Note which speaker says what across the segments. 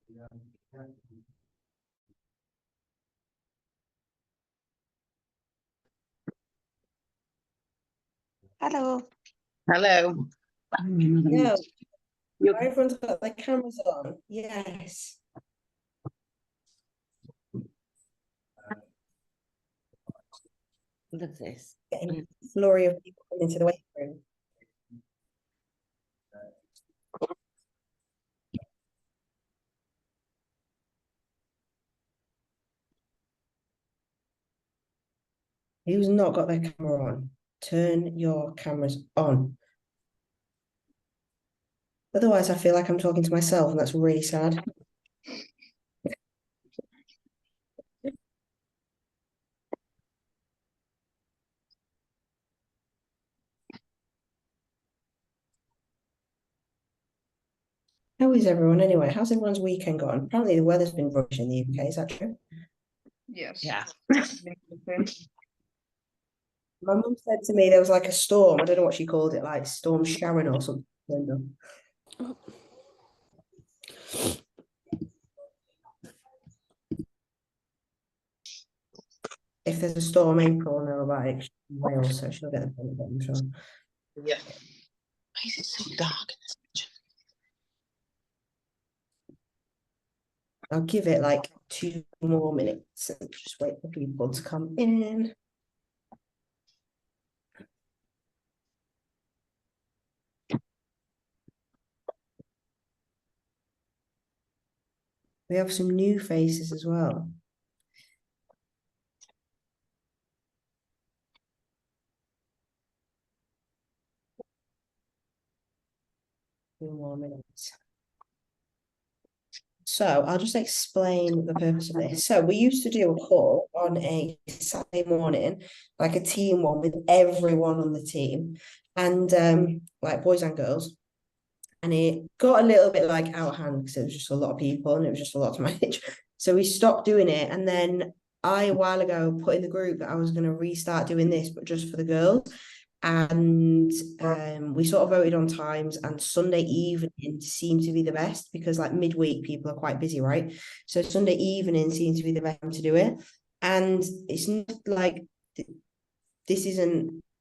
Speaker 1: Hello.
Speaker 2: Hello.
Speaker 1: No,
Speaker 2: You-
Speaker 1: everyone's got their cameras on. Yes.
Speaker 2: Look at this.
Speaker 1: Getting a flurry of people coming into the waiting room. Who's not got their camera on? Turn your cameras on. Otherwise, I feel like I'm talking to myself, and that's really sad. How is everyone anyway? How's everyone's weekend gone? Apparently, the weather's been rubbish in the UK. Is that true?
Speaker 3: Yes.
Speaker 2: Yeah.
Speaker 1: My mum said to me there was like a storm. I don't know what she called it, like Storm Sharon or something. If there's a storm, April will know about it. She's in Wales, so she'll get the benefit, I'm sure.
Speaker 2: Yeah. Why is it so dark in this picture?
Speaker 1: I'll give it like 2 more minutes and just wait for people to come in. We have some new faces as well. 2 more minutes. So I'll just explain the purpose of this. So we used to do a call on a Saturday morning, like a team one with everyone on the team, and like boys and girls. And it got a little bit like out of hand because it was just a lot of people and it was just a lot to manage. So we stopped doing it. And then I, a while ago, put in the group that I was going to restart doing this, but just for the girls. And we sort of voted on times, and Sunday evening seemed to be the best because like midweek people are quite busy, right? So Sunday evening seemed to be the best time to do it. And it's not like this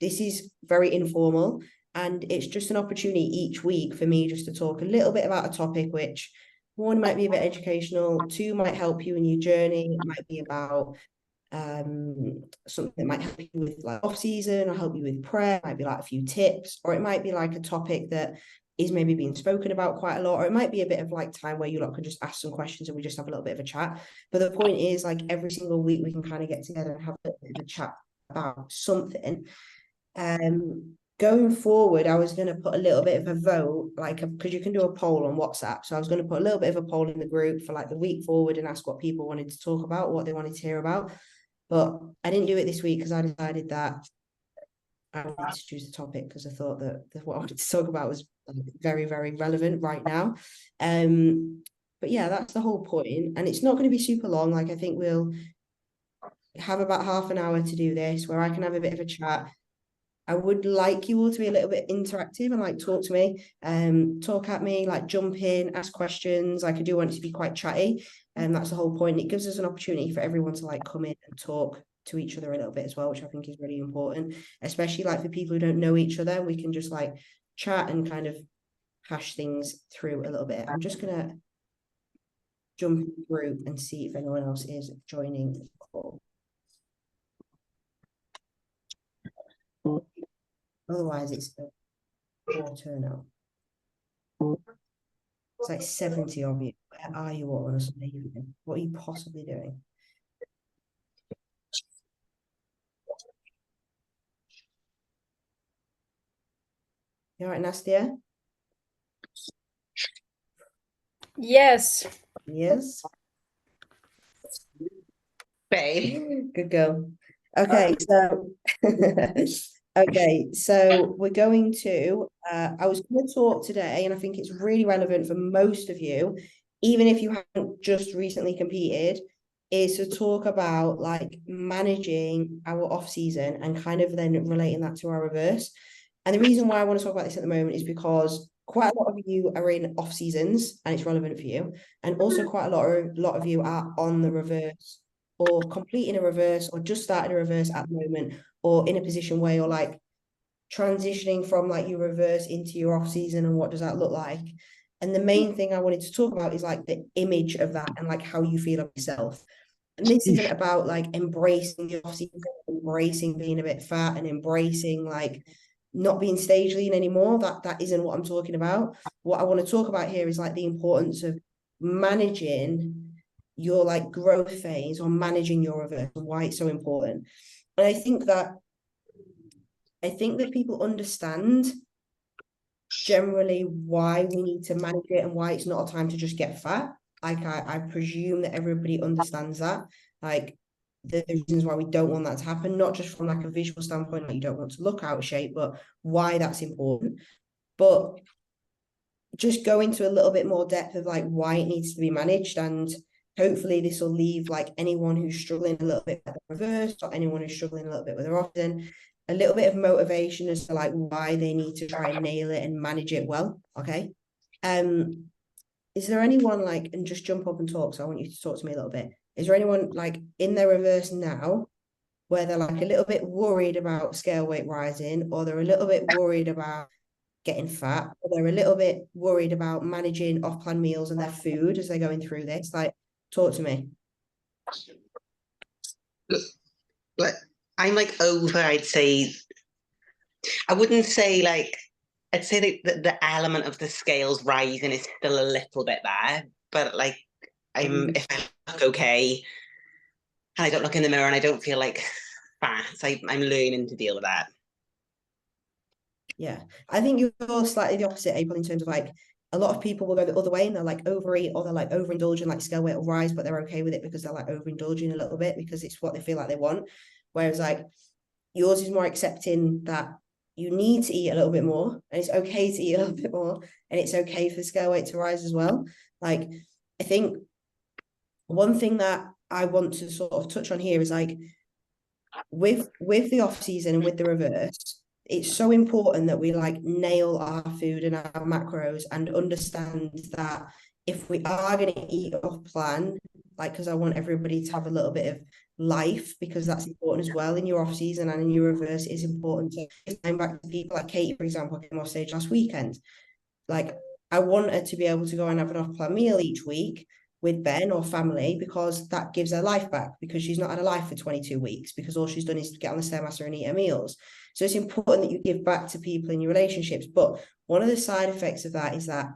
Speaker 1: is very informal, and it's just an opportunity each week for me just to talk a little bit about a topic which, one, might be a bit educational, two, might help you in your journey, it might be about something that might help you with like off season or help you with prayer, it might be like a few tips, or it might be like a topic that is maybe being spoken about quite a lot, or it might be a bit of like time where you lot can just ask some questions and we just have a little bit of a chat. But the point is, like, every single week we can kind of get together and have a bit of a chat about something. Going forward, I was going to put a little bit of a vote, like, because you can do a poll on WhatsApp. So I was going to put a little bit of a poll in the group for like the week forward and ask what people wanted to talk about, what they wanted to hear about. But I didn't do it this week because I decided that I wanted to choose the topic because I thought that what I wanted to talk about was very, very relevant right now. But yeah, that's the whole point. And it's not going to be super long. Like, I think we'll have about half an hour to do this where I can have a bit of a chat. I would like you all to be a little bit interactive and like talk to me, talk at me, like jump in, ask questions. Like, I do want it to be quite chatty, and that's the whole point. It gives us an opportunity for everyone to like come in and talk to each other a little bit as well, which I think is really important, especially like for people who don't know each other. We can just like chat and kind of hash things through a little bit. I'm just gonna jump through and see if anyone else is joining the call. Otherwise, it's a poor turnout. It's like 70 of you. Where are you all on a Sunday evening? What are you possibly doing? You all right, Nastia?
Speaker 3: Yes.
Speaker 1: Yes.
Speaker 2: Babe.
Speaker 1: Good girl. Okay, so okay, so we're going to I was going to talk today, and I think it's really relevant for most of you, even if you haven't just recently competed, is to talk about like managing our off season and kind of then relating that to our reverse. And the reason why I want to talk about this at the moment is because quite a lot of you are in off seasons and it's relevant for you. And also quite a lot of you are on the reverse or completing a reverse or just starting a reverse at the moment, or in a position where you're like transitioning from like your reverse into your off season, and what does that look like? And the main thing I wanted to talk about is like the image of that and like how you feel of yourself. And this isn't about like embracing the off season, embracing being a bit fat and embracing like not being stage lean anymore. That isn't what I'm talking about. What I want to talk about here is like the importance of managing your like growth phase or managing your reverse and why it's so important. And I think that people understand generally why we need to manage it and why it's not a time to just get fat. Like I presume that everybody understands that. Like the reasons why we don't want that to happen, not just from like a visual standpoint, like you don't want to look out of shape, but why that's important. But just go into a little bit more depth of like why it needs to be managed, and hopefully this will leave like anyone who's struggling a little bit with the reverse, or anyone who's struggling a little bit with their often, a little bit of motivation as to like why they need to try and nail it and manage it well. Okay. Is there anyone like, and just jump up and talk, so I want you to talk to me a little bit. Is there anyone like in their reverse now where they're like a little bit worried about scale weight rising, or they're a little bit worried about getting fat, or they're a little bit worried about managing off-plan meals and their food as they're going through this? Like, talk to me.
Speaker 2: Like, I'm like over, I'd say, I wouldn't say like, I'd say that the element of the scales rising is still a little bit there, but like, if I look okay and I don't look in the mirror and I don't feel like fat, I'm learning to deal with that.
Speaker 1: Yeah, I think you're slightly the opposite, April, in terms of like a lot of people will go the other way and they'll like overeat, or they're like overindulging, like scale weight will rise, but they're okay with it because they're like overindulging a little bit because it's what they feel like they want. Whereas like yours is more accepting that you need to eat a little bit more, and it's okay to eat a little bit more, and it's okay for the scale weight to rise as well. Like, I think one thing that I want to sort of touch on here is like with the off season and with the reverse, it's so important that we like nail our food and our macros and understand that if we are going to eat off plan, like, because I want everybody to have a little bit of life, because that's important as well in your off season, and in your reverse it is important to time back to people like Katie, for example, came off stage last weekend. Like, I want her to be able to go and have an off plan meal each week with Ben or family, because that gives her life back, because she's not had a life for 22 weeks because all she's done is get on the Stairmaster and eat her meals. So it's important that you give back to people in your relationships. But one of the side effects of that is that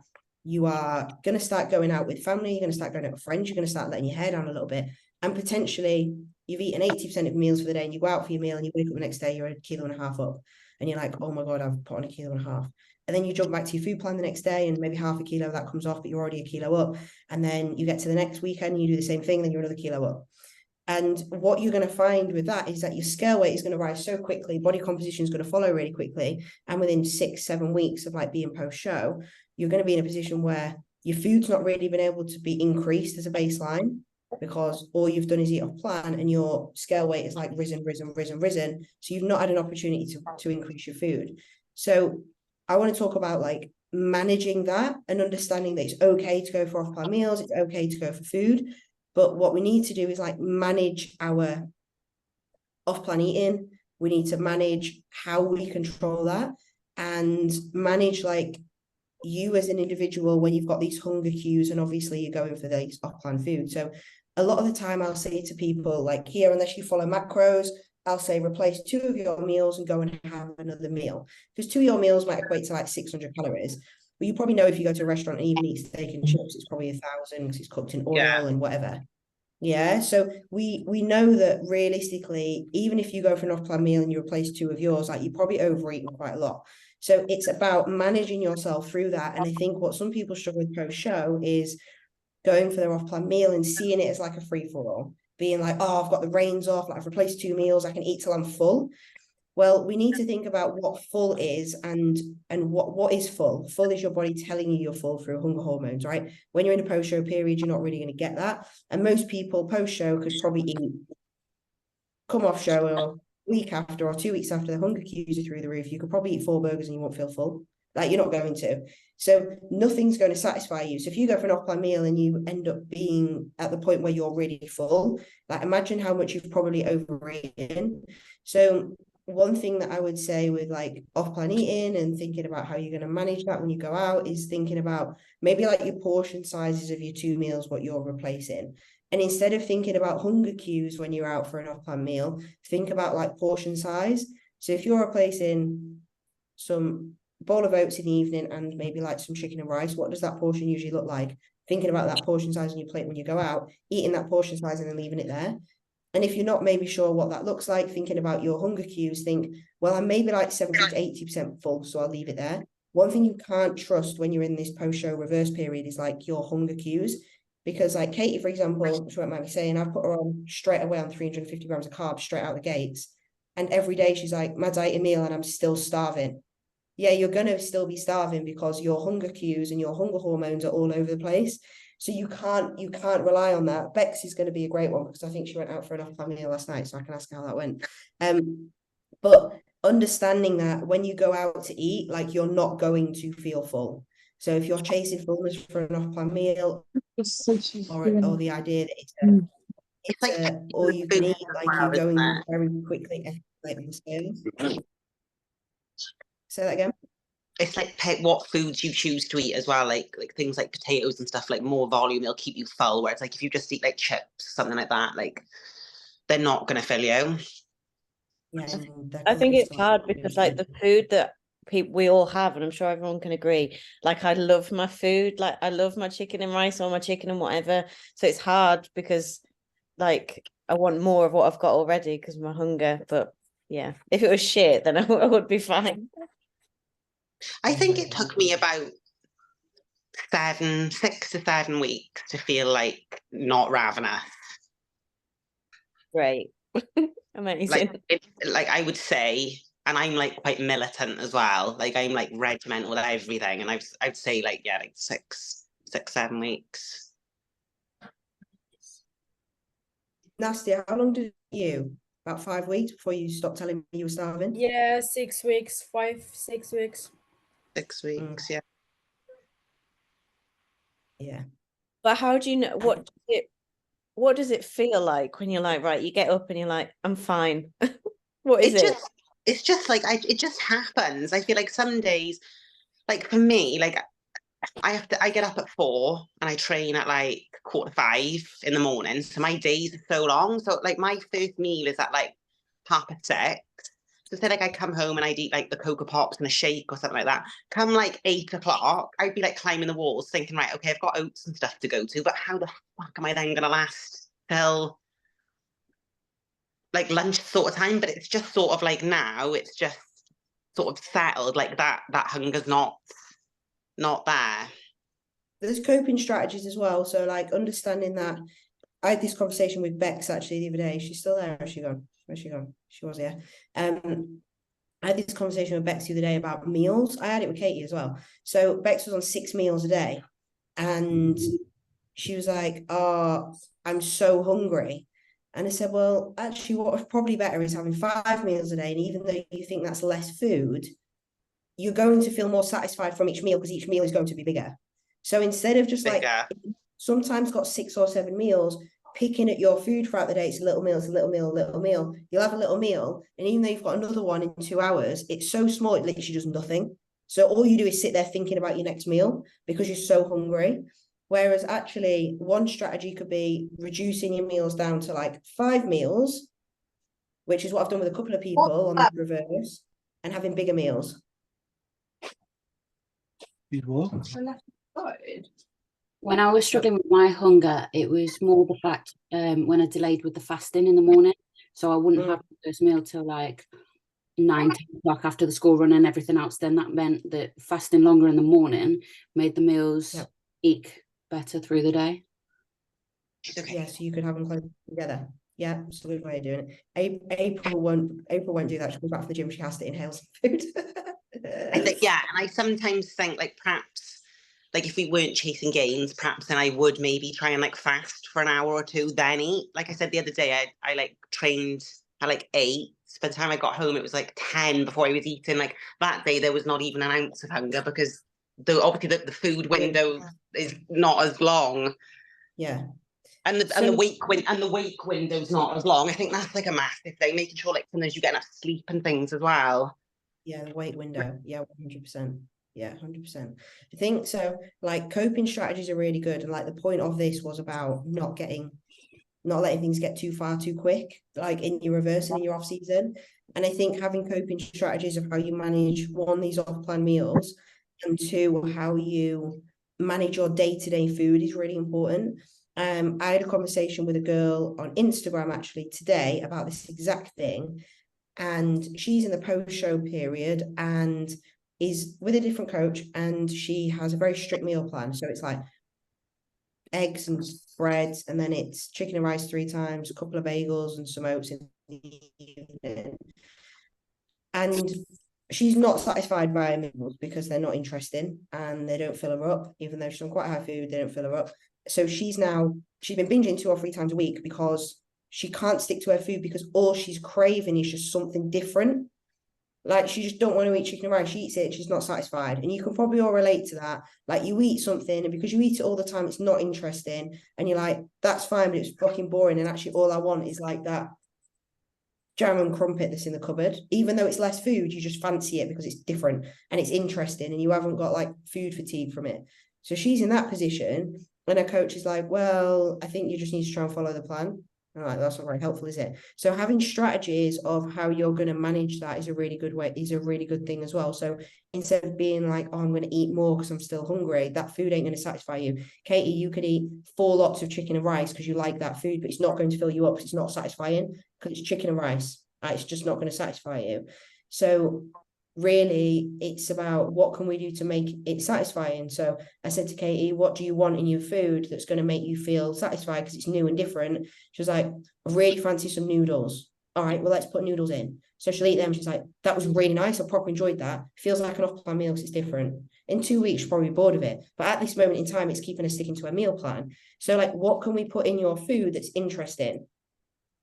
Speaker 1: you are going to start going out with family, you're going to start going out with friends, you're going to start letting your hair down a little bit, and potentially you've eaten 80% of meals for the day, and you go out for your meal and you wake up the next day, you're 1.5 kilos up, and you're like, oh my God, I've put on 1.5 kilos. And then you jump back to your food plan the next day and maybe 0.5 kilo that comes off, but you're already 1 kilo up. And then you get to the next weekend, you do the same thing, then you're another kilo up. And what you're going to find with that is that your scale weight is going to rise so quickly, body composition is going to follow really quickly. And within 6-7 weeks of like being post-show, you're going to be in a position where your food's not really been able to be increased as a baseline, because all you've done is eat off plan, and your scale weight is like risen. So you've not had an opportunity to increase your food. So I want to talk about like managing that and understanding that it's okay to go for off-plan meals, it's okay to go for food, but what we need to do is like manage our off-plan eating. We need to manage how we control that, and manage like you as an individual when you've got these hunger cues, and obviously you're going for these off-plan food. So a lot of the time I'll say to people like, here, unless you follow macros, I'll say replace 2 of your meals and go and have another meal, because 2 of your meals might equate to like 600 calories. But you probably know if you go to a restaurant and even eat steak and chips, it's probably 1,000 because it's cooked in oil and whatever. Yeah, so we know that realistically, even if you go for an off-plan meal and you replace 2 of yours, like you're probably overeating quite a lot. So it's about managing yourself through that. And I think what some people struggle with post-show is going for their off-plan meal and seeing it as like a free-for-all, being like, oh, I've got the reins off, like I've replaced 2 meals, I can eat till I'm full. Well, we need to think about what full is, and what is full. Full is your body telling you you're full through hunger hormones, right? When you're in a post-show period, you're not really going to get that. And most people post-show could probably eat, come off show, or week after or 2 weeks after, the hunger cues are through the roof. You could probably eat 4 burgers and you won't feel full. Like you're not going to. So nothing's going to satisfy you. So if you go for an off-plan meal and you end up being at the point where you're really full, like imagine how much you've probably overeaten. So one thing that I would say with like off-plan eating and thinking about how you're going to manage that when you go out is thinking about maybe like your portion sizes of your 2 meals, what you're replacing. And instead of thinking about hunger cues when you're out for an off-plan meal, think about like portion size. So if you're replacing some bowl of oats in the evening and maybe like some chicken and rice, what does that portion usually look like? Thinking about that portion size on your plate when you go out, eating that portion size and then leaving it there. And if you're not maybe sure what that looks like, thinking about your hunger cues, think, well, I'm maybe like 70 to 80% full, so I'll leave it there. One thing you can't trust when you're in this post-show reverse period is like your hunger cues. Because like Katie, for example, she won't mind me saying, I've put her on straight away on 350 grams of carbs straight out the gates. And every day she's like, Mads, I ate a meal and I'm still starving. Yeah, you're going to still be starving because your hunger cues and your hunger hormones are all over the place. So you can't rely on that. Bex is going to be a great one because I think she went out for an off-plan meal last night, so I can ask her how that went. But understanding that when you go out to eat, like you're not going to feel full. So if you're chasing fullness for an off-plan meal, or the idea that it's like all you can eat, like you're going very quickly escalating the scales. Say that again.
Speaker 2: It's like what foods you choose to eat as well, like things like potatoes and stuff, like more volume, they'll keep you full. Where it's like if you just eat like chips, something like that, like they're not gonna fill you.
Speaker 1: Yeah,
Speaker 4: I think it's hard because like the food that we all have, and I'm sure everyone can agree, like I love my food, like I love my chicken and rice or my chicken and whatever. So it's hard because like I want more of what I've got already because of my hunger. But yeah, if it was shit, then I would be fine.
Speaker 2: I think it took me about 6 to 7 weeks to feel like not ravenous.
Speaker 4: Great. Amazing.
Speaker 2: Like I would say, and I'm like quite militant as well. Like I'm like regimental with everything, and I'd say like 6, 7 weeks.
Speaker 1: Nastia, how long did you? About 5 weeks before you stopped telling me you were starving?
Speaker 3: Yeah, 6 weeks, 5, 6 weeks.
Speaker 2: 6 weeks, yeah.
Speaker 1: Yeah.
Speaker 4: But how do you know what does it feel like when you're like, right, you get up and you're like, I'm fine. What is it?
Speaker 2: It's just like it just happens. I feel like some days, like for me, like I get up at 4 and I train at like 4:45 in the morning. So my days are so long. So like my first meal is at like 6:30. So say like I come home and I'd eat like the Cocoa Pops and a shake or something like that. Come like 8 o'clock, I'd be like climbing the walls thinking, right, okay, I've got oats and stuff to go to, but how the fuck am I then gonna last till like lunch sort of time? But it's just sort of like now it's just sort of settled, like that hunger's not there.
Speaker 1: There's coping strategies as well. So like understanding that. I had this conversation with Bex actually the other day. She's still there. Has she gone? Where's she gone? She was here. I had this conversation with Bex the other day about meals. I had it with Katie as well. So Bex was on 6 meals a day, and she was like, "Oh, I'm so hungry." And I said, "Well, actually, what's probably better is having 5 meals a day. And even though you think that's less food, you're going to feel more satisfied from each meal because each meal is going to be bigger. So instead of just like sometimes got 6 or 7 meals, picking at your food throughout the day, it's a little meal, it's a little meal, a little meal. You'll have a little meal, and even though you've got another one in 2 hours, it's so small it literally does nothing. So all you do is sit there thinking about your next meal because you're so hungry. Whereas actually, one strategy could be reducing your meals down to like 5 meals, which is what I've done with a couple of people on the reverse, and having bigger meals.
Speaker 5: When I was struggling with my hunger, it was more the fact when I delayed with the fasting in the morning. So I wouldn't have the first meal till like 9, 10 o'clock after the school run and everything else. Then that meant that fasting longer in the morning made the meals eke better through the day.
Speaker 1: Okay. Yeah, so you could have them close together. Yeah, it's a good way of doing it. April won't do that. She goes back to the gym, she has to inhale some food.
Speaker 2: I think, and I sometimes think like perhaps like if we weren't chasing gains, perhaps then I would maybe try and like fast for an hour or two, then eat. Like I said the other day, I like trained at like 8 by the time I got home, it was like 10 before I was eating. Like that day, there was not even an ounce of hunger because obviously the food window is not as long.
Speaker 1: Yeah.
Speaker 2: And the wake window's not as long. I think that's like a massive thing, making sure like sometimes you get enough sleep and things as well.
Speaker 1: Yeah, the wait window. Yeah, 100%. Yeah, 100%. I think so. Like coping strategies are really good, and like the point of this was about not letting things get too far too quick, like in your reverse and in your off season. And I think having coping strategies of how you manage one, these off-plan meals, and two, how you manage your day-to-day food is really important. I had a conversation with a girl on Instagram actually today about this exact thing, and she's in the post-show period and is with a different coach, and she has a very strict meal plan. So it's like eggs and breads, and then it's chicken and rice 3 times, a couple of bagels and some oats in the evening. And she's not satisfied by meals because they're not interesting and they don't fill her up, even though she's on quite high food, they don't fill her up. So she's been binging 2 or 3 times a week because she can't stick to her food because all she's craving is just something different. Like she just don't want to eat chicken and rice. She eats it and she's not satisfied. And you can probably all relate to that. Like you eat something and because you eat it all the time, it's not interesting. And you're like, that's fine, but it's fucking boring. And actually all I want is like that jam and crumpet that's in the cupboard. Even though it's less food, you just fancy it because it's different and it's interesting and you haven't got like food fatigue from it. So she's in that position and her coach is like, well, I think you just need to try and follow the plan. I'm like, that's not very helpful, is it? So having strategies of how you're going to manage that is a really good thing as well. So instead of being like, oh, I'm going to eat more because I'm still hungry, that food ain't going to satisfy you. Katie, you could eat 4 lots of chicken and rice because you like that food, but it's not going to fill you up because it's not satisfying because it's chicken and rice. It's just not going to satisfy you. So really it's about what can we do to make it satisfying. So I said to Katie, what do you want in your food that's going to make you feel satisfied because it's new and different? She was like, I really fancy some noodles. All right, well, let's put noodles in. So she'll eat them. She's like, that was really nice. I properly enjoyed that. Feels like an off-plan meal because it's different. In 2 weeks, she'll probably be bored of it. But at this moment in time, it's keeping her sticking to her meal plan. So like, what can we put in your food that's interesting?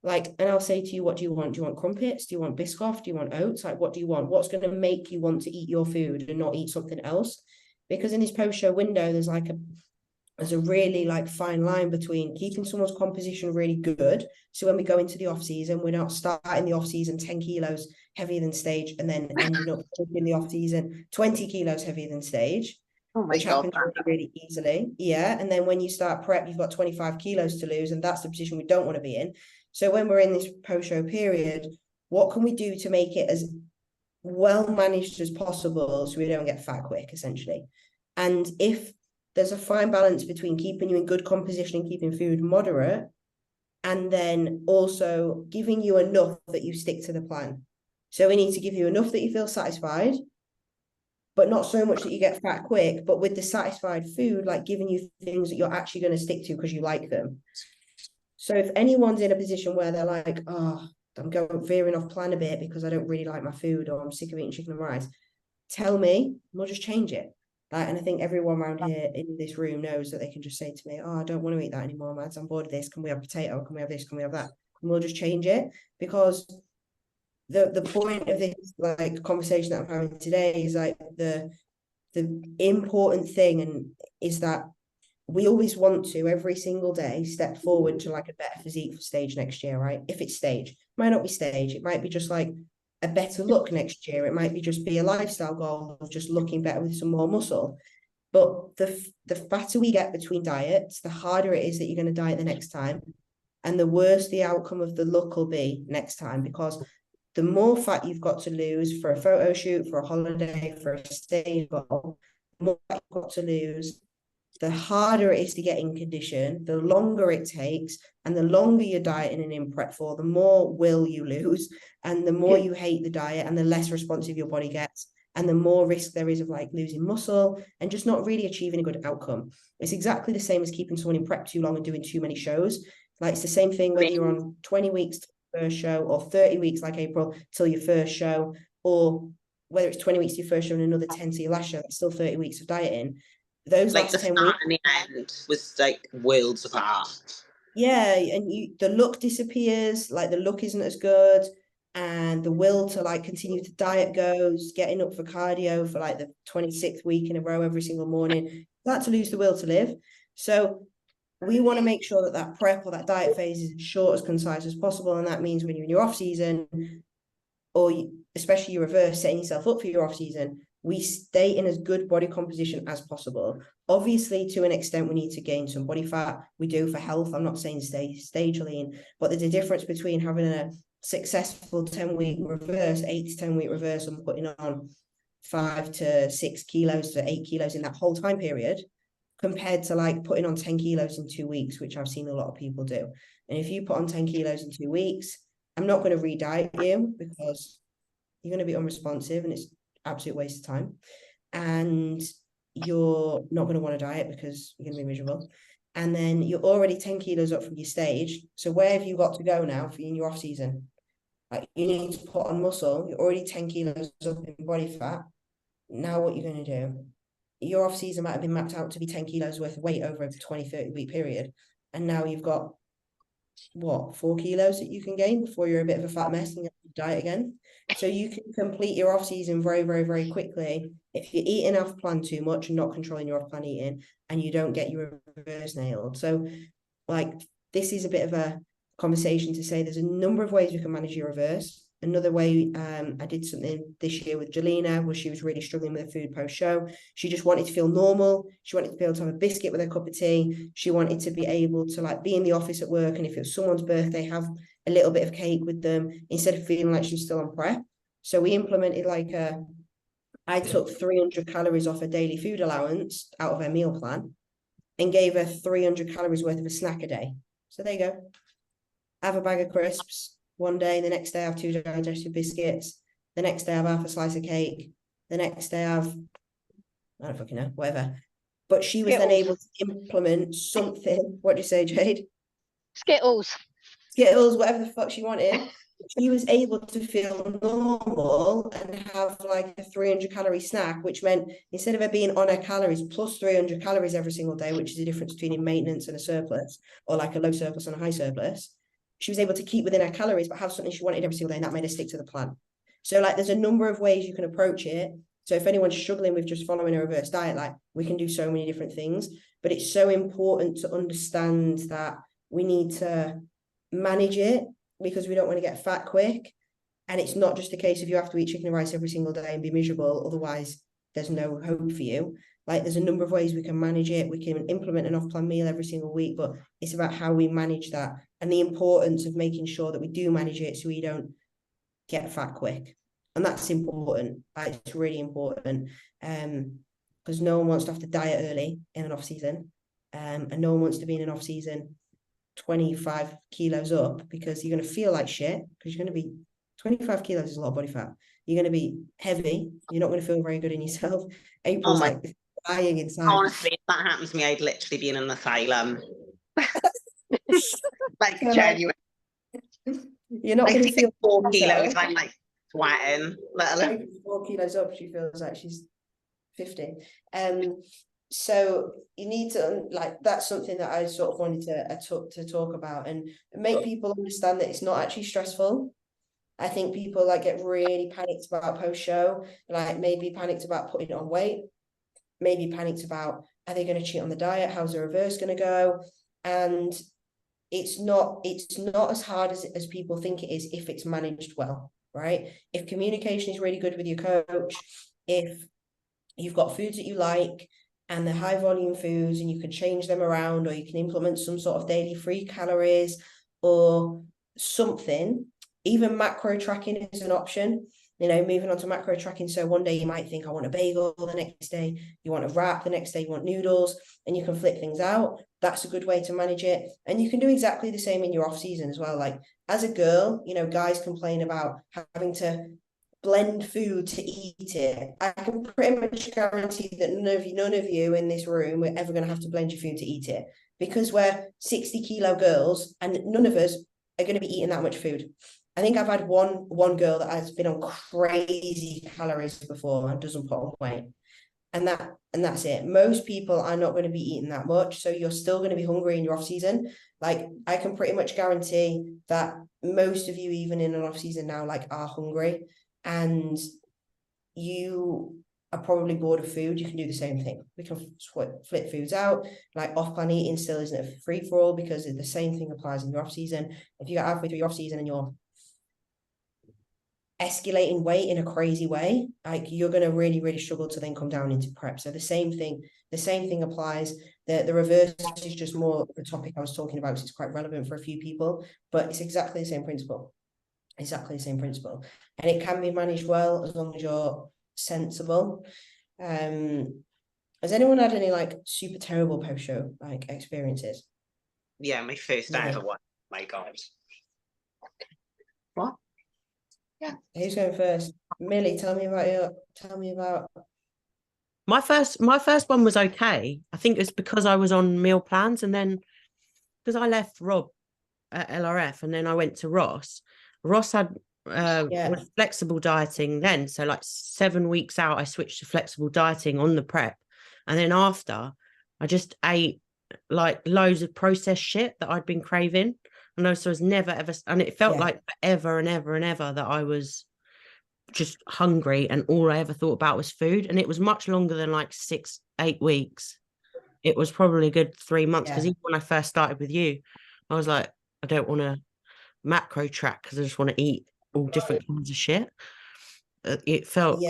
Speaker 1: Like, and I'll say to you, what do you want? Do you want crumpets? Do you want Biscoff? Do you want oats? Like, what do you want? What's going to make you want to eat your food and not eat something else? Because in this post-show window, there's a really like fine line between keeping someone's composition really good. So when we go into the off season, we're not starting the off season 10 kilos heavier than stage and then ending up in the off season 20 kilos heavier than stage.
Speaker 2: Oh my
Speaker 1: which
Speaker 2: God,
Speaker 1: happens really easily. Yeah. And then when you start prep, you've got 25 kilos to lose, and that's the position we don't want to be in. So when we're in this post-show period, what can we do to make it as well managed as possible so we don't get fat quick, essentially? And if there's a fine balance between keeping you in good composition and keeping food moderate, and then also giving you enough that you stick to the plan. So we need to give you enough that you feel satisfied, but not so much that you get fat quick, but with the satisfied food, like giving you things that you're actually going to stick to because you like them. So if anyone's in a position where they're like, oh, I'm veering off plan a bit because I don't really like my food, or I'm sick of eating chicken and rice, tell me, we'll just change it. And I think everyone around here in this room knows that they can just say to me, oh, I don't want to eat that anymore, Mads. I'm bored of this. Can we have potato? Can we have this? Can we have that? And we'll just change it, because the point of this like conversation that I'm having today is like the important thing, and is that we always want to every single day step forward to like a better physique for stage next year, right? If it's stage, it might not be stage, it might be just like a better look next year. It might be just be a lifestyle goal of just looking better with some more muscle. But the fatter we get between diets, the harder it is that you're going to diet the next time, and the worse the outcome of the look will be next time, because the more fat you've got to lose for a photo shoot, for a holiday, for a stage goal, the more fat you've got to lose, the harder it is to get in condition, the longer it takes, and the longer you're dieting and in prep for, the more will you lose, and the more you hate the diet, and the less responsive your body gets, and the more risk there is of like losing muscle and just not really achieving a good outcome. It's exactly the same as keeping someone in prep too long and doing too many shows. Like it's the same thing whether you're on 20 weeks to your first show, or 30 weeks like April till your first show, or whether it's 20 weeks to your first show and another 10 to your last show. That's still 30 weeks of dieting. Those
Speaker 2: like
Speaker 1: last
Speaker 2: the
Speaker 1: 10
Speaker 2: start
Speaker 1: weeks,
Speaker 2: and the end was like worlds apart.
Speaker 1: yeah, and the look disappears, like the look isn't as good. and the will to like continue to diet goes, getting up for cardio for like the 26th week in a row every single morning, start to lose the will to live. So we want to make sure that that prep or that diet phase is as short, as concise as possible. And that means when you're in your off season, or especially your reverse, setting yourself up for your off season, we stay in as good body composition as possible. Obviously, to an extent, we need to gain some body fat. We do for health. I'm not saying stay stage lean, but there's a difference between having a successful 10-week reverse, 8 to 10-week reverse, and putting on 5 to 6 kilos to 8 kilos in that whole time period, compared to like putting on 10 kilos in 2 weeks, which I've seen a lot of people do. And if you put on 10 kilos in 2 weeks, I'm not going to re-diet you because you're going to be unresponsive and it's absolute waste of time. And you're not going to want to diet because you're going to be miserable. And then you're already 10 kilos up from your stage. So where have you got to go now for in your off season? Like you need to put on muscle. You're already 10 kilos up in body fat. Now what you're going to do? Your off season might have been mapped out to be 10 kilos worth of weight over a 20-30 week period. And now you've got what, 4 kilos that you can gain before you're a bit of a fat mess and you have to diet again. So you can complete your off season very, very, very quickly if you're eating off plan too much and not controlling your off plan eating, and you don't get your reverse nailed. So like this is a bit of a conversation to say there's a number of ways we can manage your reverse. Another way, I did something this year with Jelena where she was really struggling with her food post-show. She just wanted to feel normal. She wanted to be able to have a biscuit with a cup of tea. She wanted to be able to like be in the office at work, and if it was someone's birthday, have a little bit of cake with them instead of feeling like she's still on prep. So we implemented like I took 300 calories off her daily food allowance out of her meal plan and gave her 300 calories worth of a snack a day. So there you go. Have a bag of crisps one day, the next day I have 2 digestive biscuits, the next day I have half a slice of cake, the next day I have, I don't fucking know, whatever. But she was then able to implement something. What do you say, Jade?
Speaker 6: Skittles.
Speaker 1: Skittles, whatever the fuck she wanted. She was able to feel normal and have like a 300 calorie snack, which meant instead of her being on her calories plus 300 calories every single day, which is the difference between a maintenance and a surplus, or like a low surplus and a high surplus, she was able to keep within her calories, but have something she wanted every single day, and that made her stick to the plan. So like there's a number of ways you can approach it. So if anyone's struggling with just following a reverse diet, like we can do so many different things, but it's so important to understand that we need to manage it because we don't want to get fat quick. And it's not just a case of you have to eat chicken and rice every single day and be miserable, otherwise there's no hope for you. Like there's a number of ways we can manage it. We can implement an off-plan meal every single week, but it's about how we manage that and the importance of making sure that we do manage it so we don't get fat quick. And that's important. It's really important because no one wants to have to diet early in an off season, and no one wants to be in an off season 25 kilos up because you're going to feel like shit because you're going to be 25 kilos is a lot of body fat. You're going to be heavy. You're not going to feel very good in yourself. April's like dying inside.
Speaker 2: Honestly, if that happens to me, I'd literally be in an asylum. Like genuine.
Speaker 1: You're not going to feel
Speaker 2: 4 kilos. I'm like sweating. Let alone
Speaker 1: 4 kilos up, she feels like she's 50. So you need to like that's something that I sort of wanted to talk about and make people understand that it's not actually stressful. I think people like get really panicked about post-show, like maybe panicked about putting on weight, maybe panicked about are they going to cheat on the diet? How's the reverse going to go? And it's not as hard as people think it is if it's managed well, right? If communication is really good with your coach, if you've got foods that you like and they're high volume foods and you can change them around, or you can implement some sort of daily free calories or something. Even macro tracking is an option, moving on to macro tracking. So one day you might think I want a bagel, the next day you want a wrap, the next day you want noodles, and you can flip things out. That's a good way to manage it. And you can do exactly the same in your off season as well. Like as a girl, guys complain about having to blend food to eat it. I can pretty much guarantee that none of you in this room are ever going to have to blend your food to eat it because we're 60 kilo girls and none of us are going to be eating that much food. I think I've had one girl that has been on crazy calories before and doesn't put on weight. and that's it. Most people are not going to be eating that much, so you're still going to be hungry in your off season. Like I can pretty much guarantee that most of you, even in an off season now, like are hungry, and you are probably bored of food. You can do the same thing. We can flip foods out. Like off-plan eating still isn't a free for all, because the same thing applies in your off season. If you get halfway through your off season and you're escalating weight in a crazy way, like you're going to really, really struggle to then come down into prep. So the same thing applies. The reverse is just more the topic I was talking about, because it's quite relevant for a few people, but it's exactly the same principle. Exactly the same principle. And it can be managed well as long as you're sensible. Has anyone had any like super terrible post-show like experiences?
Speaker 2: Yeah, my first ever one. My God. What? Yeah.
Speaker 1: Who's going first? Millie, tell me about
Speaker 6: My first one was okay. I think it's because I was on meal plans, and then because I left Rob at LRF and then I went to Ross. Ross had was flexible dieting then. So like 7 weeks out, I switched to flexible dieting on the prep. And then after, I just ate like loads of processed shit that I'd been craving. And so I was never ever, and it felt like forever and ever and ever that I was just hungry, and all I ever thought about was food. And it was much longer than like 6-8 weeks. It was probably a good 3 months, because even when I first started with you, I was like, I don't want to macro track because I just want to eat all different kinds of shit. It felt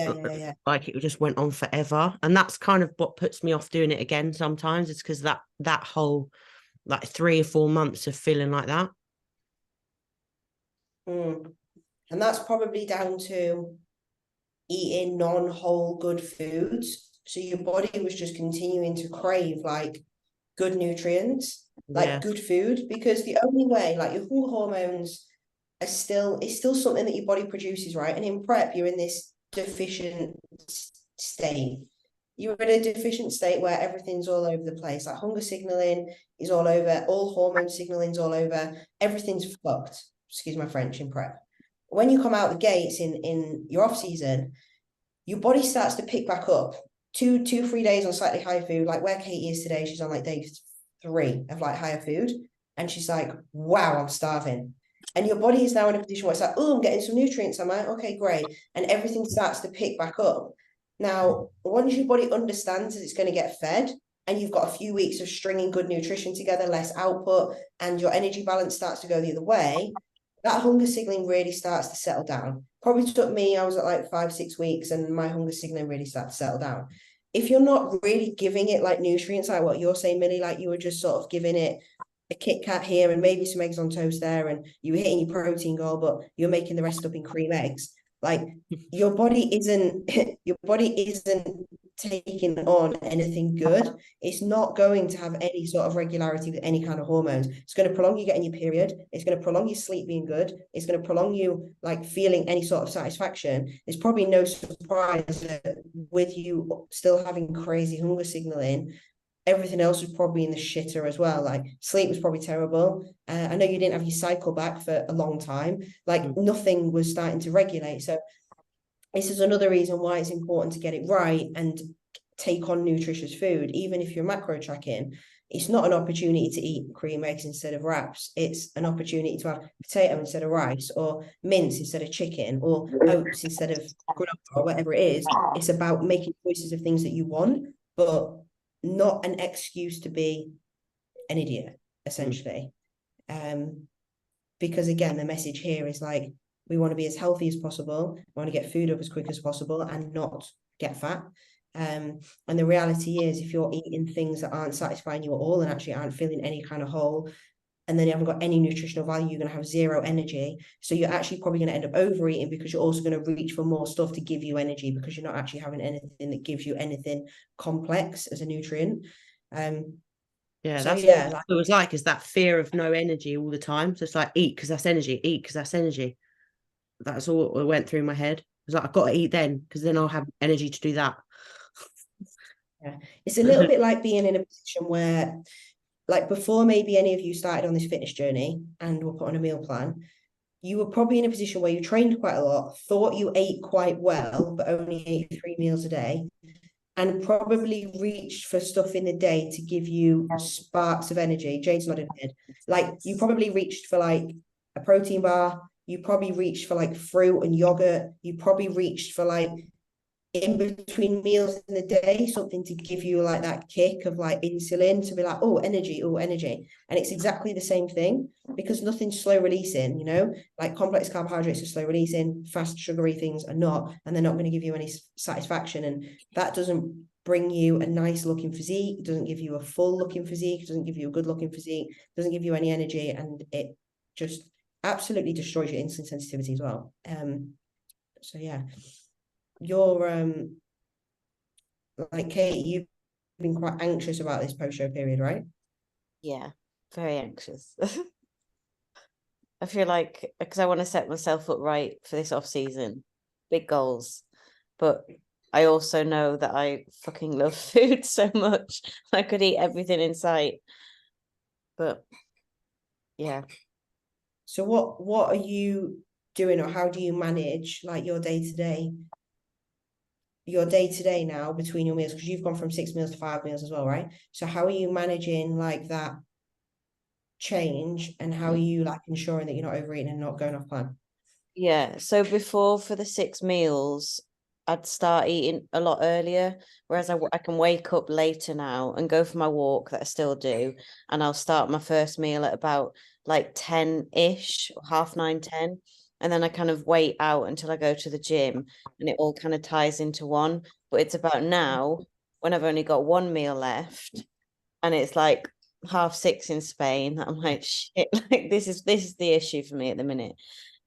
Speaker 6: like it just went on forever, and that's kind of what puts me off doing it again sometimes. It's because that whole like 3 or 4 months of feeling like that.
Speaker 1: And that's probably down to eating non-whole good foods. So your body was just continuing to crave like good nutrients, like good food, because the only way, like your whole hormones it's still something that your body produces, right? And in prep, you're in this deficient state. You're in a deficient state where everything's all over the place. Like hunger signaling is all over, all hormone signaling's all over, everything's fucked. Excuse my French, in prep. When you come out the gates in your off season, your body starts to pick back up. 2-3 days on slightly higher food, like where Katie is today, she's on like day 3 of like higher food, and she's like, wow, I'm starving. And your body is now in a position where it's like, oh, I'm getting some nutrients, am I? Okay, great. And everything starts to pick back up. Now, once your body understands that it's going to get fed, and you've got a few weeks of stringing good nutrition together, less output, and your energy balance starts to go the other way, that hunger signaling really starts to settle down. Probably took me, I was at like 5-6 weeks, and my hunger signaling really started to settle down. If you're not really giving it like nutrients, like what you're saying, Millie, like you were just sort of giving it a Kit Kat here and maybe some eggs on toast there, and you were hitting your protein goal, but you're making the rest up in cream eggs. Like your body isn't taking on anything good. It's not going to have any sort of regularity with any kind of hormones. It's going to prolong you getting your period. It's going to prolong your sleep being good. It's going to prolong you like feeling any sort of satisfaction. It's probably no surprise that with you still having crazy hunger signaling, everything else was probably in the shitter as well. Like sleep was probably terrible. I know you didn't have your cycle back for a long time. Like nothing was starting to regulate. So this is another reason why it's important to get it right and take on nutritious food. Even if you're macro tracking, it's not an opportunity to eat cream eggs instead of wraps. It's an opportunity to have potato instead of rice, or mince instead of chicken, or oats instead of granola, or whatever it is. It's about making choices of things that you want, but not an excuse to be an idiot, essentially. Because again, the message here is like, we want to be as healthy as possible. We want to get food up as quick as possible and not get fat. And the reality is, if you're eating things that aren't satisfying you at all and actually aren't feeling any kind of whole, and then you haven't got any nutritional value, you're going to have zero energy. So you're actually probably going to end up overeating, because you're also going to reach for more stuff to give you energy, because you're not actually having anything that gives you anything complex as a nutrient.
Speaker 6: Yeah, so that's what it was like, is that fear of no energy all the time. So it's like, eat because that's energy, eat because that's energy. That's all that went through my head. It was like, I've got to eat then, because then I'll have energy to do that.
Speaker 1: Yeah, it's a little bit like being in a position where, like before maybe any of you started on this fitness journey and were put on a meal plan, you were probably in a position where you trained quite a lot, thought you ate quite well, but only ate 3 meals a day. and probably reached for stuff in the day to give you sparks of energy. Jade's nodding her head. Like you probably reached for like a protein bar, you probably reached for like fruit and yogurt, you probably reached for like in between meals in the day, something to give you like that kick of like insulin to be like, oh, energy. And it's exactly the same thing because nothing's slow releasing, you know, like complex carbohydrates are slow releasing, fast sugary things are not, and they're not going to give you any satisfaction. And that doesn't bring you a nice looking physique, it doesn't give you a full looking physique, it doesn't give you a good looking physique, it doesn't give you any energy, and it just absolutely destroys your insulin sensitivity as well. So yeah. You're like Kate, you've been quite anxious about this post-show period, right?
Speaker 4: Yeah, very anxious. I feel like because I want to set myself up right for this off season, big goals, but I also know that I fucking love food so much. I could eat everything in sight, but yeah.
Speaker 1: So what are you doing, or how do you manage like your day-to-day now between your meals? Because you've gone from 6 meals to 5 meals as well, right? So how are you managing like that change, and how are you like ensuring that you're not overeating and not going off plan?
Speaker 4: Yeah, so before for the 6 meals, I'd start eating a lot earlier, whereas I can wake up later now and go for my walk that I still do, and I'll start my first meal at about like 10-ish, 9:30, 10, and then I kind of wait out until I go to the gym, and it all kind of ties into one. But it's about now when I've only got 1 meal left, and it's like 6:30 in Spain. I'm like, shit, like this is the issue for me at the minute.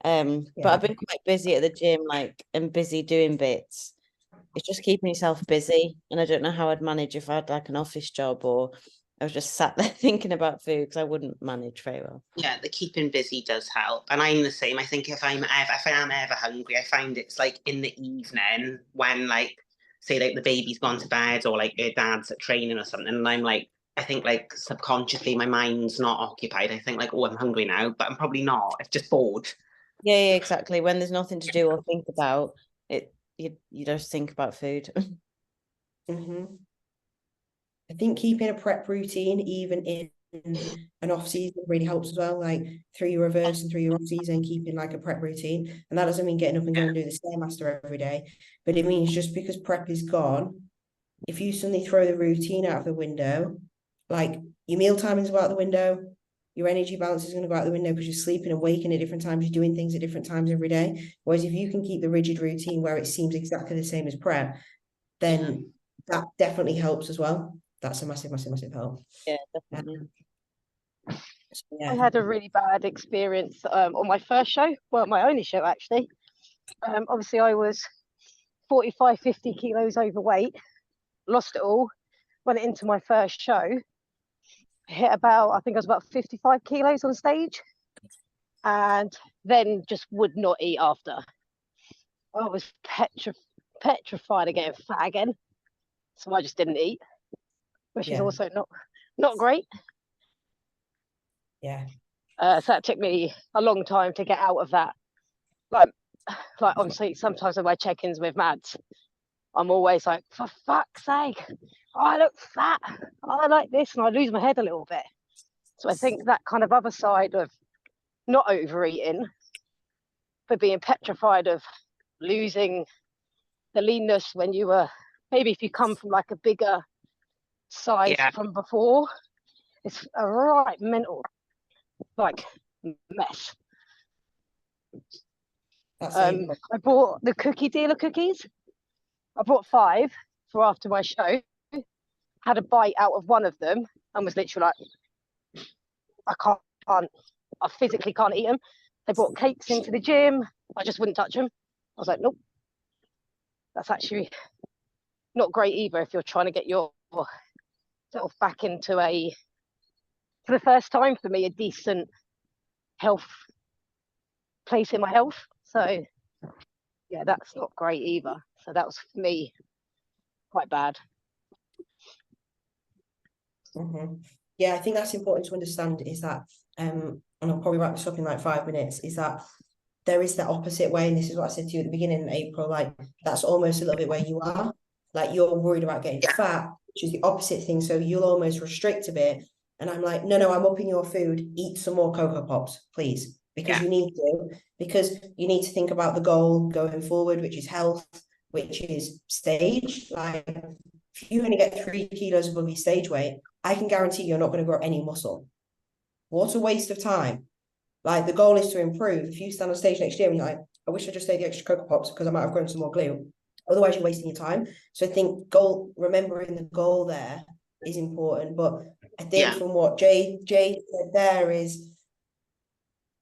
Speaker 4: But I've been quite busy at the gym, like, and busy doing bits. It's just keeping yourself busy, and I don't know how I'd manage if I had like an office job or I was just sat there thinking about food, because I wouldn't manage very well.
Speaker 2: Yeah, the keeping busy does help, and I'm the same. I think if I am ever hungry, I find it's like in the evening when, like, say like the baby's gone to bed or like her dad's at training or something, and I'm like, I think like subconsciously my mind's not occupied. I think like, oh, I'm hungry now, but I'm probably not. It's just bored.
Speaker 4: Yeah, exactly. When there's nothing to do or think about it, you just think about food.
Speaker 1: I think keeping a prep routine, even in an off season, really helps as well. Like through your reverse and through your off season, keeping like a prep routine, and that doesn't mean getting up and going and do the Stairmaster every day, but it means just because prep is gone, if you suddenly throw the routine out of the window, like your meal timings go out the window, your energy balance is going to go out the window because you're sleeping and waking at different times, you're doing things at different times every day. Whereas if you can keep the rigid routine where it seems exactly the same as prep, then that definitely helps as well. That's a massive help.
Speaker 4: Yeah, definitely.
Speaker 1: So, yeah.
Speaker 7: I had a really bad experience on my first show, well, my only show actually. Obviously I was 45, 50 kilos overweight, lost it all, went into my first show, hit about, I think I was about 55 kilos on stage, and then just would not eat after. I was petrified of getting fat again, so I just didn't eat, which is also not great.
Speaker 1: Yeah.
Speaker 7: So that took me a long time to get out of that. Like obviously sometimes in my check-ins with Mads, I'm always like, for fuck's sake, I look fat, I like this, and I lose my head a little bit. So I think that kind of other side of not overeating, but being petrified of losing the leanness when you were, maybe if you come from like a bigger size from before, it's a right mental like mess. I bought the cookie dealer cookies. I bought 5 for after my show, had a bite out of one of them and was literally like, I physically can't eat them. They brought cakes into the gym, I just wouldn't touch them. I was like, nope, that's actually not great either if you're trying to get yourself back into for the first time for me, a decent health place in my health. So yeah, that's not great either. So that was for me quite bad.
Speaker 1: Yeah, I think that's important to understand, is that and I'll probably wrap this up in like 5 minutes, is that there is the opposite way, and this is what I said to you at the beginning of April, like that's almost a little bit where you are. like you're worried about getting fat, which is the opposite thing. So you'll almost restrict a bit. And I'm like, no, I'm upping your food. Eat some more Cocoa Pops, please, because you need to, because you need to think about the goal going forward, which is health, which is stage. Like, if you only get 3 kilos above your stage weight, I can guarantee you're not going to grow any muscle. What a waste of time. Like, the goal is to improve. If you stand on stage next year and you're like, I wish I just ate the extra Cocoa Pops because I might have grown some more glute. Otherwise, you're wasting your time. So I think remembering the goal there is important. But I think from what Jay said there is,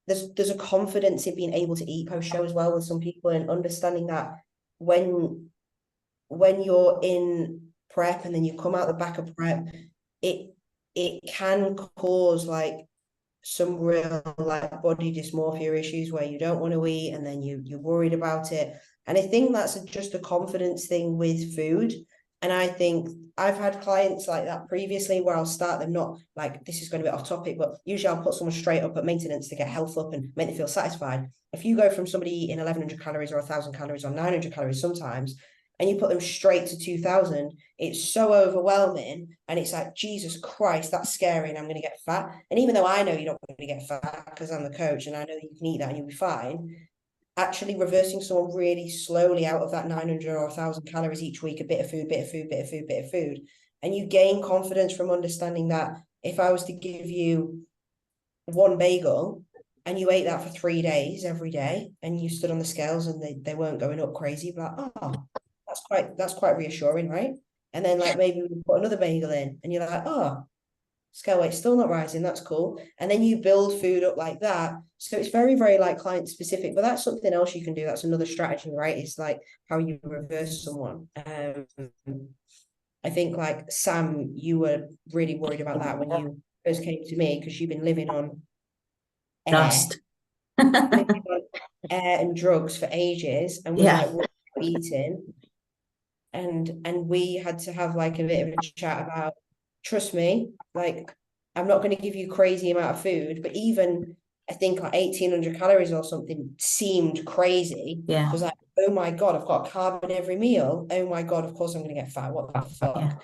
Speaker 1: there's a confidence in being able to eat post-show as well with some people, and understanding that when you're in prep and then you come out the back of prep, it can cause like some real like body dysmorphia issues where you don't want to eat and then you're worried about it. And I think that's just a confidence thing with food. And I think I've had clients like that previously where I'll start them, not like, this is going to be off topic, but usually I'll put someone straight up at maintenance to get health up and make them feel satisfied. If you go from somebody eating 1,100 calories or 1,000 calories or 900 calories sometimes, and you put them straight to 2,000, it's so overwhelming. And it's like, Jesus Christ, that's scary and I'm going to get fat. And even though I know you're not going to get fat because I'm the coach and I know you can eat that and you'll be fine, actually reversing someone really slowly out of that 900 or 1,000 calories each week, a bit of food, bit of food, bit of food, bit of food. And you gain confidence from understanding that if I was to give you one bagel and you ate that for 3 days every day and you stood on the scales and they weren't going up crazy, but like, oh, that's quite reassuring, right? And then like maybe we put another bagel in and you're like, oh, scale weight's still not rising, that's cool. And then you build food up like that. So it's very, very like client specific, but that's something else you can do. That's another strategy, right? It's like how you reverse someone. I think like Sam, you were really worried about that when you first came to me because you've been living on
Speaker 8: Dust.
Speaker 1: living on air and drugs for ages, and we're like, what are you eating? And we had to have like a bit of a chat about, trust me, like I'm not going to give you crazy amount of food, but even I think like 1,800 calories or something seemed crazy.
Speaker 8: Yeah.
Speaker 1: It was like, oh my God, I've got a carb in every meal. Oh my God, of course I'm going to get fat. What the fuck?
Speaker 8: Yeah.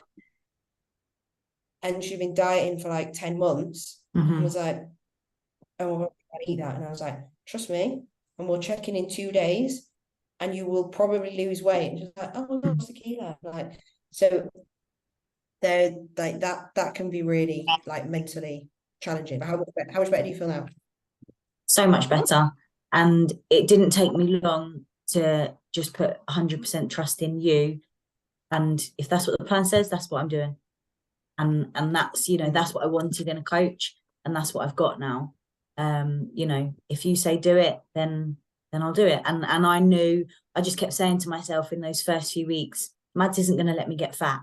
Speaker 1: And she'd been dieting for like 10 months and was like, oh, I can't eat that. And I was like, trust me, and we'll check in 2 days and you will probably lose weight. And she's like, oh, I lost a kilo. Like, so they're like that can be really like mentally challenging. But how much better do you feel now?
Speaker 8: So much better. And it didn't take me long to just put 100% trust in you. And if that's what the plan says, that's what I'm doing. And that's, you know, that's what I wanted in a coach. And that's what I've got now. You know, if you say do it, then I'll do it. And I knew, I just kept saying to myself in those first few weeks, Mads isn't going to let me get fat.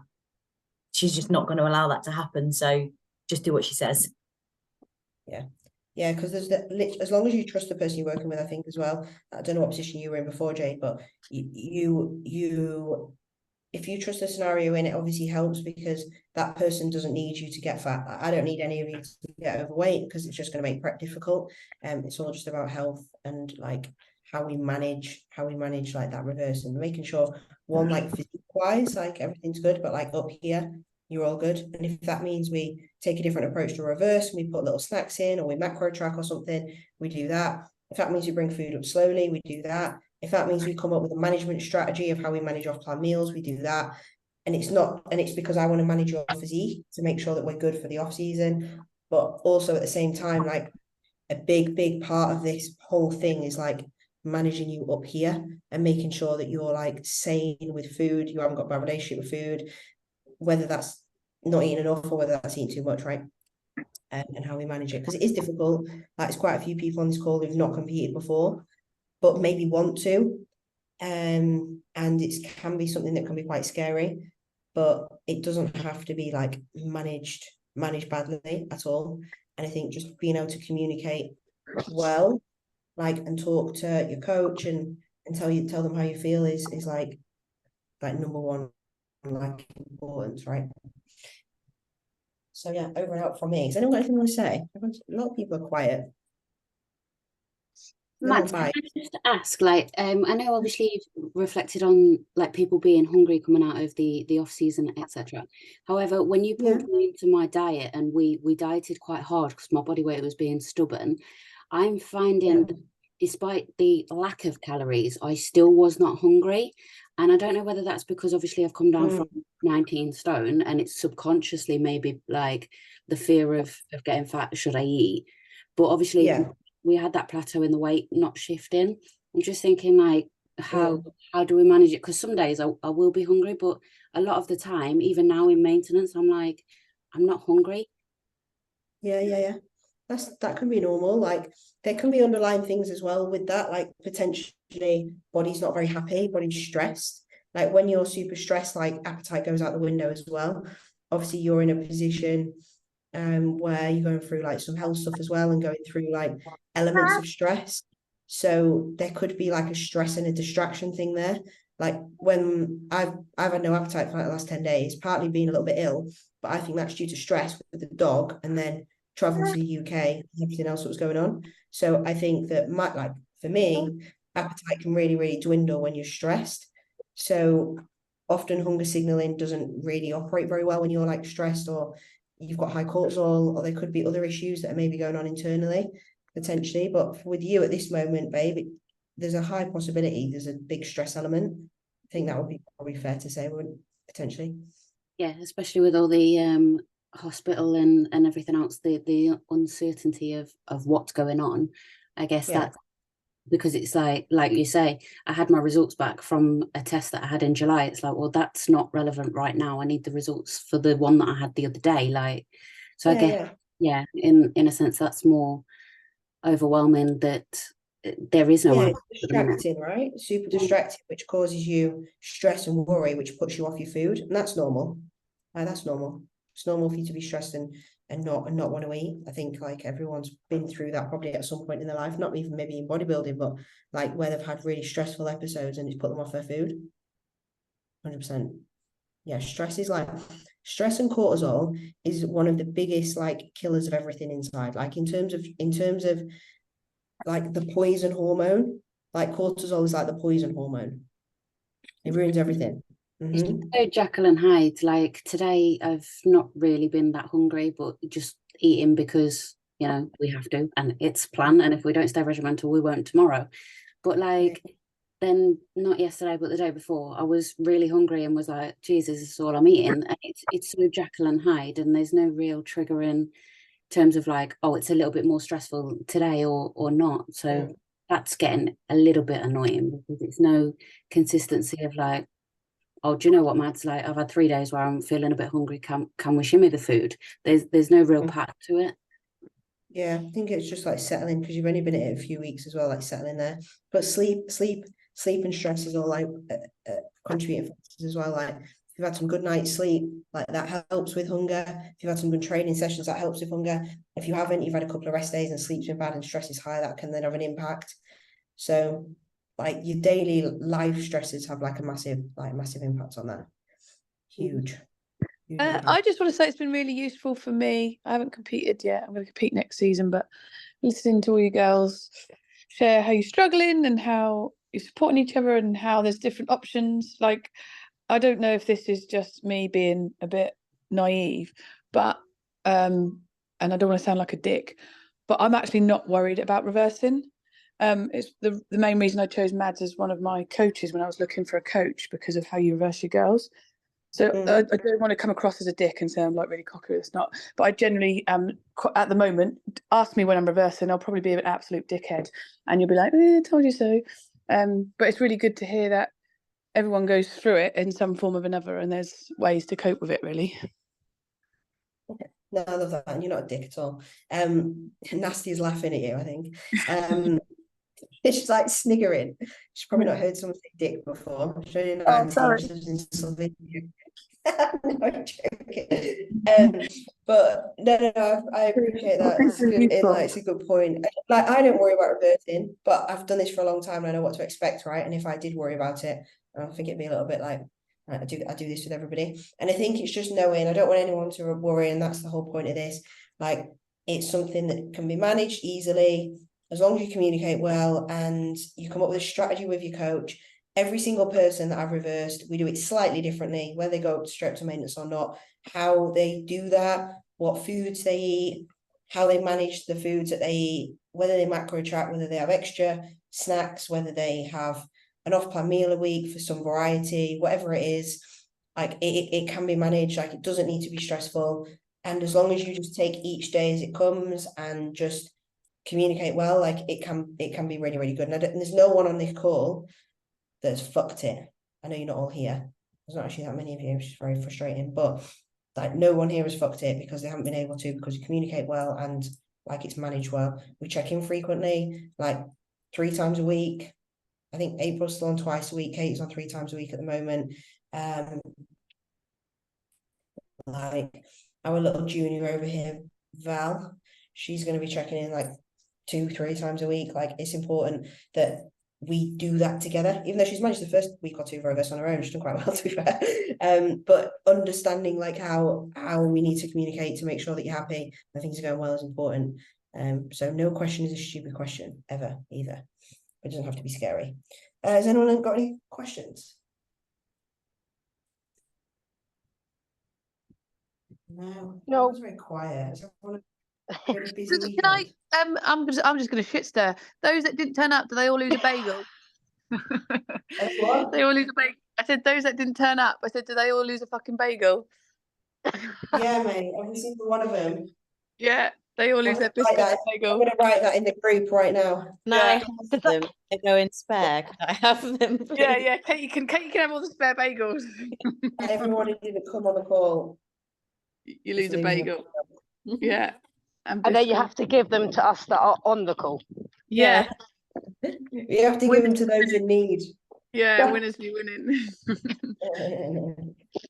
Speaker 8: She's just not going to allow that to happen. So just do what she says.
Speaker 1: Yeah, because there's as long as you trust the person you're working with, I think as well. I don't know what position you were in before, Jade, but you if you trust the scenario in, it obviously helps because that person doesn't need you to get fat. I don't need any of you to get overweight because it's just going to make prep difficult. It's all just about health and like how we manage like that reverse and making sure one, like physique wise, like everything's good, but like up here, you're all good. And if that means we take a different approach to reverse and we put little snacks in or we macro track or something, we do that. If that means we bring food up slowly, we do that. If that means we come up with a management strategy of how we manage off-plan meals, we do that. And it's because I want to manage your physique to make sure that we're good for the off season. But also at the same time, like a big part of this whole thing is like managing you up here and making sure that you're like sane with food. You haven't got a bad relationship with food, whether that's not eating enough or whether that's eating too much, right? And how we manage it, because it is difficult. Like, there's quite a few people on this call who've not competed before, but maybe want to, and it can be something that can be quite scary, but it doesn't have to be like managed badly at all. And I think just being able to communicate well, like, and talk to your coach and tell them how you feel is like number one, like, importance, right? So yeah, over and out from me. Has anyone got anything to say? A lot of people are quiet.
Speaker 5: Matt, can I just ask, like, I know obviously you've reflected on like people being hungry coming out of the off season, etc. However, when you pulled me into my diet and we dieted quite hard because my body weight was being stubborn, I'm finding that despite the lack of calories, I still was not hungry. And I don't know whether that's because obviously I've come down from 19 stone and it's subconsciously maybe like the fear of getting fat, should I eat? But obviously we had that plateau in the weight not shifting. I'm just thinking like how do we manage it? Because some days I will be hungry, but a lot of the time, even now in maintenance, I'm like, I'm not hungry.
Speaker 1: Yeah. That can be normal. Like there can be underlying things as well with that, like potentially body's not very happy, body's stressed. Like when you're super stressed, like appetite goes out the window as well. Obviously you're in a position where you're going through like some health stuff as well and going through like elements of stress. So there could be like a stress and a distraction thing there. Like when I've had no appetite for like the last 10 days, partly being a little bit ill, but I think that's due to stress with the dog and then traveling to the UK and everything else that was going on. So I think that like for me, appetite can really, really dwindle when you're stressed. So often hunger signaling doesn't really operate very well when you're like stressed or you've got high cortisol, or there could be other issues that are maybe going on internally, potentially. But with you at this moment, babe, there's a high possibility there's a big stress element. I think that would be probably fair to say, wouldn't potentially?
Speaker 5: Yeah, especially with all the hospital and everything else, the uncertainty of what's going on. I guess that's because it's like you say, I had my results back from a test that I had in July. It's like, well, that's not relevant right now. I need the results for the one that I had the other day. Like, so I guess, in a sense, that's more overwhelming that there is no
Speaker 1: distracting, right? Super distracting, which causes you stress and worry, which puts you off your food, and that's normal. That's normal. It's normal for you to be stressed and not want to eat. I think like everyone's been through that probably at some point in their life, not even maybe in bodybuilding, but like where they've had really stressful episodes and it's put them off their food. 100%. Yeah, stress and cortisol is one of the biggest like killers of everything inside. Like in terms of like the poison hormone, like cortisol is like the poison hormone. It ruins everything.
Speaker 5: So Jekyll and Hyde, like today I've not really been that hungry, but just eating because, you know, we have to and it's planned, and if we don't stay regimental we won't tomorrow. But like then not yesterday but the day before I was really hungry and was like, Jesus, this is all I'm eating. And it's so Jekyll and Hyde, and there's no real trigger in terms of like, oh, it's a little bit more stressful today or not. So that's getting a little bit annoying because it's no consistency of like, oh, do you know what, Mads? Like, I've had 3 days where I'm feeling a bit hungry. Can we shimmy the food? There's no real pattern to it.
Speaker 1: Yeah, I think it's just like settling because you've only been at it a few weeks as well, like settling there. But sleep and stress is all like contributing factors as well. Like if you've had some good night's sleep, like that helps with hunger. If you've had some good training sessions, that helps with hunger. If you haven't, you've had a couple of rest days and sleep's been bad and stress is high, that can then have an impact. So like your daily life stresses have like a massive impact on that. Huge.
Speaker 9: I just want to say it's been really useful for me. I haven't competed yet. I'm going to compete next season, but listening to all you girls share how you're struggling and how you're supporting each other and how there's different options. Like, I don't know if this is just me being a bit naive, but and I don't want to sound like a dick, but I'm actually not worried about reversing. It's the main reason I chose Mads as one of my coaches when I was looking for a coach, because of how you reverse your girls. So I don't want to come across as a dick and say I'm like really cocky. It's not. But I generally at the moment, ask me when I'm reversing, I'll probably be an absolute dickhead, and you'll be like, "Told you so." But it's really good to hear that everyone goes through it in some form or another, and there's ways to cope with it. Really.
Speaker 1: Okay. No, I love that, and you're not a dick at all. Nasty is laughing at you, I think. She's like sniggering. She's probably not heard someone say dick before.
Speaker 9: Sorry.
Speaker 1: No, I'm joking. But no, I appreciate that. It's good. It's a good point. Like I don't worry about reversing, but I've done this for a long time and I know what to expect, right? And if I did worry about it, I think it'd be a little bit like I do this with everybody. And I think it's just knowing I don't want anyone to worry, and that's the whole point of this. Like it's something that can be managed easily. as long as you communicate well and you come up with a strategy with your coach, every single person that I've reversed, we do it slightly differently, whether they go straight to maintenance or not, how they do that, what foods they eat, how they manage the foods that they eat, whether they macro track, whether they have extra snacks, whether they have an off-plan meal a week for some variety, whatever it is, like it can be managed, like it doesn't need to be stressful. And as long as you just take each day as it comes and just communicate well, like it can be really, really good. And there's no one on this call that's fucked it. I know you're not all here. There's not actually that many of you, which is very frustrating, but like no one here has fucked it because they haven't been able to, because you communicate well and like it's managed well. We check in frequently, like 3 times a week. I think April's still on twice a week. Kate's on 3 times a week at the moment. Like our little junior over here, Val, she's going to be checking in like 2-3 times a week. Like it's important that we do that together, even though she's managed the first week or 2 of us on her own. She's done quite well, to be fair. But understanding like how we need to communicate to make sure that you're happy and things are going well is important. So no question is a stupid question ever either. It doesn't have to be scary. Has anyone got any questions? No, it's very quiet. Is everyone really busy
Speaker 9: Can
Speaker 1: weekend?
Speaker 9: I'm just gonna shit stir. Those that didn't turn up, do they all lose a bagel?
Speaker 1: What?
Speaker 9: They all lose a bagel. I said those that didn't turn up. I said, do they all lose a fucking bagel?
Speaker 1: Yeah, mate, every single one of them.
Speaker 9: Yeah, they all lose their
Speaker 1: I'm gonna
Speaker 9: biscuit
Speaker 1: write
Speaker 9: and bagel.
Speaker 1: I'm gonna write that in the group right now.
Speaker 4: Can I
Speaker 9: Yeah.
Speaker 4: have them? They go in spare. Can I have them?
Speaker 9: Yeah,
Speaker 4: please?
Speaker 9: yeah. Kate, you can have all the spare bagels.
Speaker 1: Everyone who didn't come on the call.
Speaker 9: You lose a bagel. Yeah.
Speaker 7: And then you
Speaker 9: biscuit.
Speaker 7: have to give them to us that are on the call.
Speaker 9: Yeah.
Speaker 1: You have to give them to those in need.
Speaker 9: Yeah, winners be winning.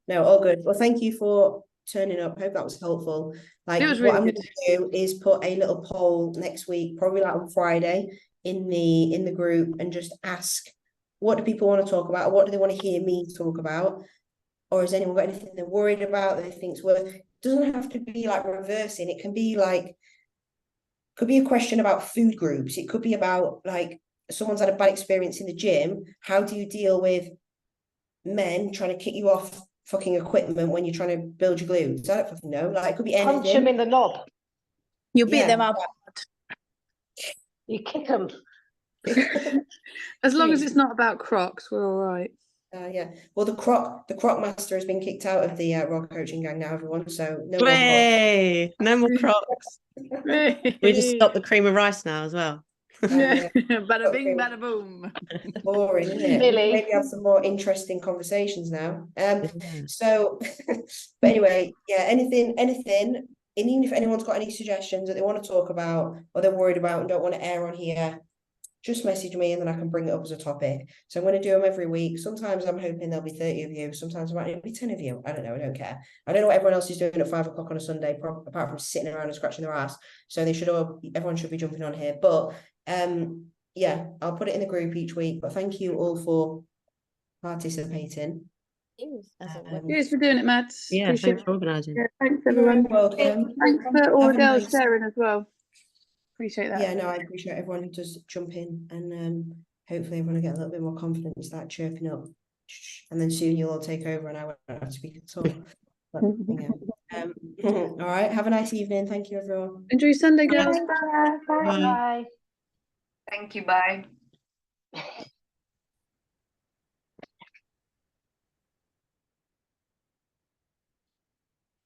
Speaker 1: No, all good. Well, thank you for turning up. Hope that was helpful. Like
Speaker 9: It was
Speaker 1: what
Speaker 9: really
Speaker 1: I'm
Speaker 9: good.
Speaker 1: going to do is put a little poll next week, probably like on Friday, in the group, and just ask, what do people want to talk about? What do they want to hear me talk about? Or has anyone got anything they're worried about that they think's worth? It doesn't have to be like reversing. It can be like, could be a question about food groups. It could be about like someone's had a bad experience in the gym. How do you deal with men trying to kick you off fucking equipment when you're trying to build your glutes? I don't fucking know. Like it could be
Speaker 7: Punch them
Speaker 1: anything.
Speaker 7: in the knob.
Speaker 3: You beat
Speaker 1: Yeah.
Speaker 3: them up.
Speaker 7: You kick them.
Speaker 9: As long as it's not about Crocs, we're all right.
Speaker 1: Yeah. Well, the Croc master has been kicked out of the Raw Coaching Gang now, everyone. So no more Crocs.
Speaker 6: Way! No more Crocs. We just stop the cream of rice now as well.
Speaker 9: Yeah. Bada bing, bada boom.
Speaker 1: Boring, isn't it?
Speaker 7: Millie.
Speaker 1: Maybe have some more interesting conversations now. So, but anyway, yeah, anything, and even if anyone's got any suggestions that they want to talk about or they're worried about and don't want to air on here, just message me and then I can bring it up as a topic. So I'm going to do them every week. Sometimes I'm hoping there'll be 30 of you. Sometimes it might be 10 of you. I don't know. I don't care. I don't know what everyone else is doing at 5 o'clock on a Sunday, apart from sitting around and scratching their ass. So everyone should be jumping on here. But yeah, I'll put it in the group each week. But thank you all for participating.
Speaker 9: Cheers for doing it, Mads.
Speaker 6: Yeah,
Speaker 9: Appreciate
Speaker 6: thanks for organising.
Speaker 9: it. Yeah, thanks,
Speaker 1: You're
Speaker 9: everyone.
Speaker 1: welcome.
Speaker 9: Thanks for all
Speaker 1: Have
Speaker 9: the
Speaker 1: a
Speaker 9: girls
Speaker 1: nice-
Speaker 9: sharing as well. Appreciate that.
Speaker 1: Yeah, no, I appreciate everyone who does jump in, and hopefully everyone will get a little bit more confident and start chirping up. And then soon you'll all take over and I won't have to speak at all. But, yeah. All right, have a nice evening. Thank you, everyone.
Speaker 9: Enjoy your Sunday, girls.
Speaker 7: Bye. Bye.
Speaker 10: Thank you. Bye.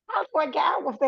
Speaker 7: How do I get out of this?